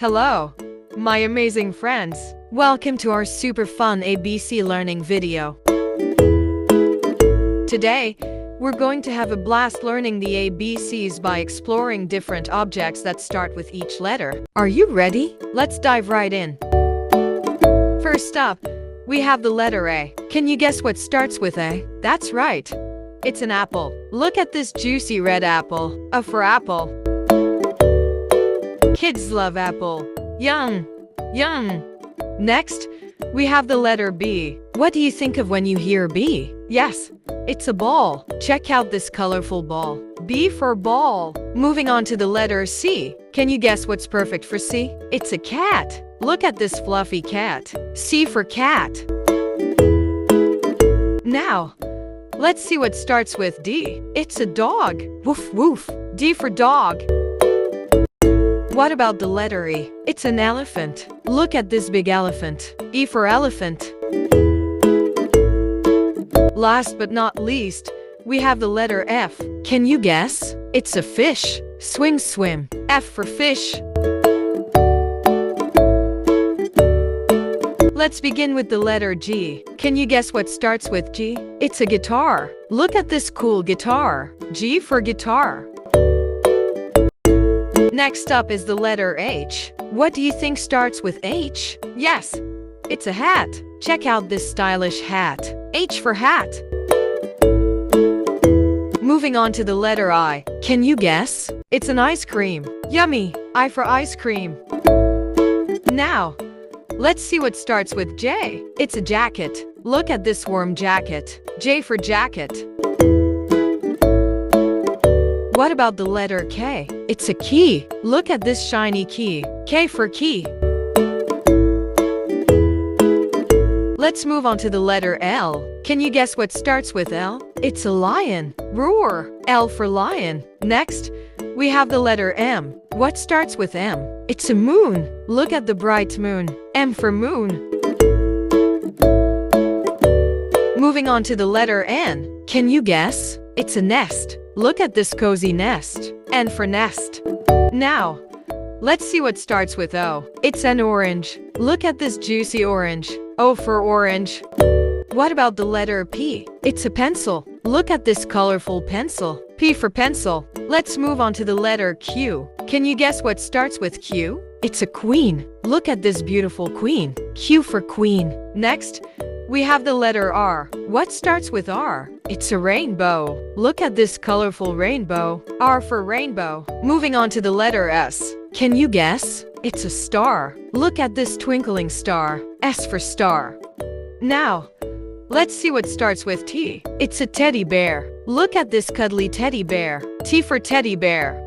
Hello, my amazing friends. Welcome to our super fun ABC learning video. Today, we're going to have a blast learning the ABCs by exploring different objects that start with each letter. Are you ready? Let's dive right in. First up, we have the letter A. Can you guess what starts with A? That's right. It's an apple. Look at this juicy red apple. A for apple. Kids love apple. Yum, yum. Next, we have the letter B. What do you think of when you hear B? Yes, it's a ball. Check out this colorful ball. B for ball. Moving on to the letter C. Can you guess what's perfect for C? It's a cat. Look at this fluffy cat. C for cat. Now, let's see what starts with D. It's a dog. Woof woof. D for dog. What about the letter E? It's an elephant. Look at this big elephant. E for elephant. Last but not least, we have the letter F. Can you guess? It's a fish. Swim, swim. F for fish. Let's begin with the letter G. Can you guess what starts with G? It's a guitar. Look at this cool guitar. G for guitar. Next up is the letter H. What do you think starts with H? Yes, it's a hat. Check out this stylish hat. H for hat. Moving on to the letter I. Can you guess? It's an ice cream. Yummy. I for ice cream. Now, let's see what starts with J. It's a jacket. Look at this warm jacket. J for jacket. What about the letter K? It's a key. Look at this shiny key. K for key. Let's move on to the letter L. Can you guess what starts with L? It's a lion. Roar. L for lion. Next, we have the letter M. What starts with M? It's a moon. Look at the bright moon. M for moon. Moving on to the letter N. Can you guess? It's a nest. Look at this cozy nest. N for nest. Now, let's see what starts with O. It's an orange. Look at this juicy orange. O for orange. What about the letter P? It's a pencil. Look at this colorful pencil. P for pencil. Let's move on to the letter Q. Can you guess what starts with Q? It's a queen. Look at this beautiful queen. Q for queen. Next, we have the letter R. What starts with R? It's a rainbow. Look at this colorful rainbow. R for rainbow. Moving on to the letter S. Can you guess? It's a star. Look at this twinkling star. S for star. Now, let's see what starts with T. It's a teddy bear. Look at this cuddly teddy bear. T for teddy bear.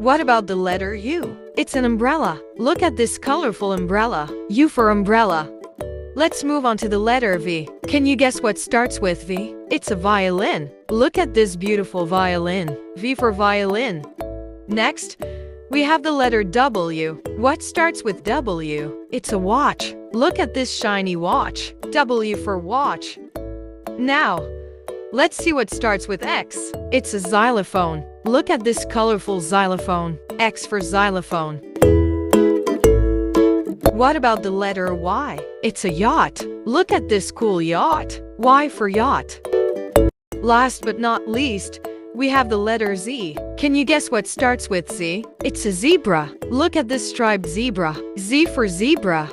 What about the letter U? It's an umbrella. Look at this colorful umbrella. U for umbrella. Let's move on to the letter V. Can you guess what starts with V? It's a violin. Look at this beautiful violin. V for violin. Next, we have the letter W. What starts with W? It's a watch. Look at this shiny watch. W for watch. Now, let's see what starts with X. It's a xylophone. Look at this colorful xylophone. X for xylophone. What about the letter Y? It's a yacht. Look at this cool yacht. Y for yacht. Last but not least, we have the letter Z. Can you guess what starts with Z? It's a zebra. Look at this striped zebra. Z for zebra.